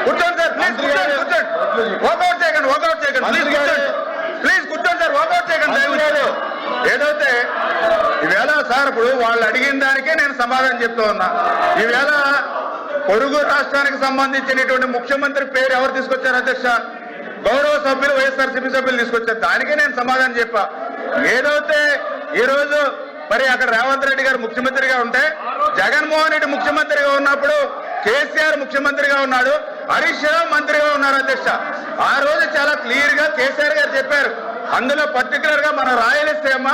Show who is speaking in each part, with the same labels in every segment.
Speaker 1: కూర్చోండి sir, please కూర్చోండి. Walkout చేయకండి, వాకౌట్ చేయకండి, ప్లీజ్ కూర్చోండి. ప్లీజ్ కూర్చోండి సార్, వాకౌట్ చేయకండి. ఏదైతే ఈవేళ సార్ ఇప్పుడు వాళ్ళు అడిగిన దానికే నేను సమాధానం చెప్తూ ఉన్నా. ఈవేళ పొరుగు రాష్ట్రానికి సంబంధించినటువంటి ముఖ్యమంత్రి పేరు ఎవరు తీసుకొచ్చారు అధ్యక్ష? గౌరవ సభ్యులు, వైఎస్ఆర్సీపీ సభ్యులు తీసుకొచ్చారు. దానికే నేను సమాధానం చెప్పా. ఏదైతే ఈరోజు మరి అక్కడ రేవంత్ రెడ్డి గారు ముఖ్యమంత్రిగా ఉంటే, జగన్మోహన్ రెడ్డి ముఖ్యమంత్రిగా ఉన్నప్పుడు కేసీఆర్ ముఖ్యమంత్రిగా ఉన్నాడు, హరీష్ రావు మంత్రిగా ఉన్నారు అధ్యక్ష. ఆ రోజు చాలా క్లియర్ గా కేసీఆర్ గారు చెప్పారు. అందులో పర్టికులర్ గా మన రాయలసీమ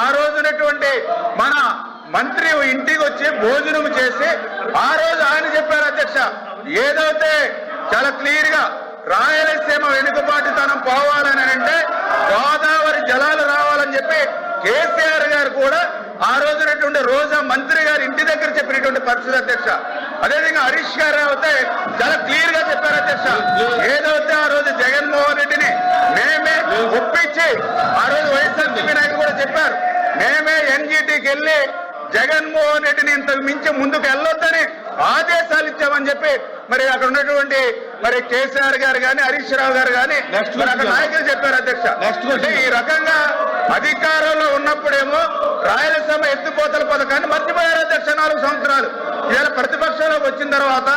Speaker 1: ఆ రోజునటువంటి మన మంత్రి ఇంటికి వచ్చి భోజనం చేసి ఆ రోజు ఆయన చెప్పారు అధ్యక్ష. ఏదైతే చాలా క్లియర్ గా రాయలసీమ వెనుకబాటుతనం పోవాలని అంటే గోదావరి జలాలు రావాలని చెప్పి కేసీఆర్ గారు కూడా ఆ రోజునటువంటి రోజా మంత్రి గారు ఇంటి దగ్గర చెప్పినటువంటి పరిస్థితి అధ్యక్ష. అదేవిధంగా హరీష్ గారు అయితే చాలా క్లియర్ గా చెప్పారు అధ్యక్ష. ఏదైతే ఆ రోజు జగన్మోహన్ రెడ్డిని మేమే ఒప్పించి, ఆ రోజు వైఎస్ఆర్సీపీ నాయకులు కూడా చెప్పారు, మేమే ఎన్జీటీకి వెళ్ళి జగన్మోహన్ రెడ్డిని ఇంతకు మించి ముందుకు వెళ్ళొద్దని ఆదేశాలు ఇచ్చామని చెప్పి మరి అక్కడ ఉన్నటువంటి మరి కేసీఆర్ గారు కానీ హరీష్ రావు గారు కానీ అక్కడ నాయకులు చెప్పారు అధ్యక్ష. అంటే ఈ రకంగా అధికారంలో ఉన్నప్పుడేమో రాయలసీమ ఎత్తిపోతల పథకాన్ని మర్చిపోయారు అధ్యక్ష 4 సంవత్సరాలు. ఇవాళ ప్రతిపక్షంలోకి వచ్చిన తర్వాత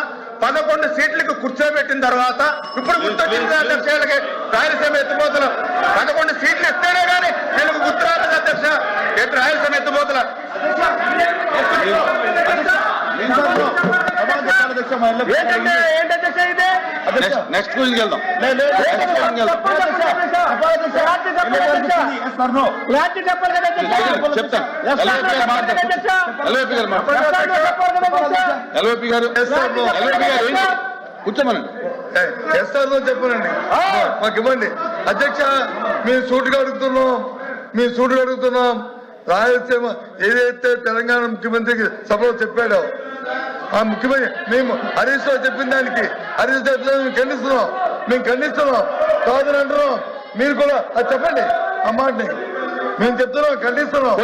Speaker 1: 11 సీట్లకు కూర్చోబెట్టిన తర్వాత ఇప్పుడు గుర్తొచ్చింది అధ్యక్ష. రాయలసీమ ఎత్తిపోతలు 11 సీట్లు ఇస్తేనే కానీ వీళ్ళకు గుర్తు రాలేదు అధ్యక్ష. రాయలసీమ ఎత్తిపోతల నెక్స్ట్ గురించి వెళ్దాం. ఎల్ఓపి గారు కూర్చోమనండి. ఎస్ఆర్లో చెప్పనండి, మాకు ఇవ్వండి అధ్యక్ష. మేము సూటుగా అడుగుతున్నాం. రాయలసీమ ఏదైతే తెలంగాణ ముఖ్యమంత్రికి సభలో చెప్పాడో ఆ ముఖ్యమంత్రి మేము హరీష్ రావు చెప్పిన దానికి హరీష్ రావు మేము ఖండిస్తున్నాం కాదని అంటున్నాం. మీరు కూడా అది చెప్పండి, ఆ మాటని మేము చెప్తున్నాం, ఖండిస్తున్నాం.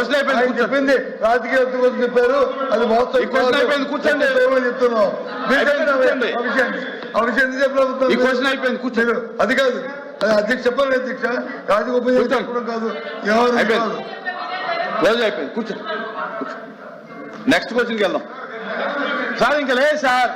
Speaker 1: చెప్పింది రాజకీయ కోసం చెప్పారు, అది వాస్తవం కూర్చోండి చెప్తున్నాం. ఆ విషయం ఎందుకు చెప్పలేదు? అది కాదు, అది అధ్యక్ష చెప్పండి అధ్యక్ష. రాజగోపాల్ చెప్పడం కాదు, ఎవరు అయిపోయింది. కూర్చో. నెక్స్ట్ క్వశ్చన్కి వెళ్దాం సార్. ఇంకా లేదు సార్.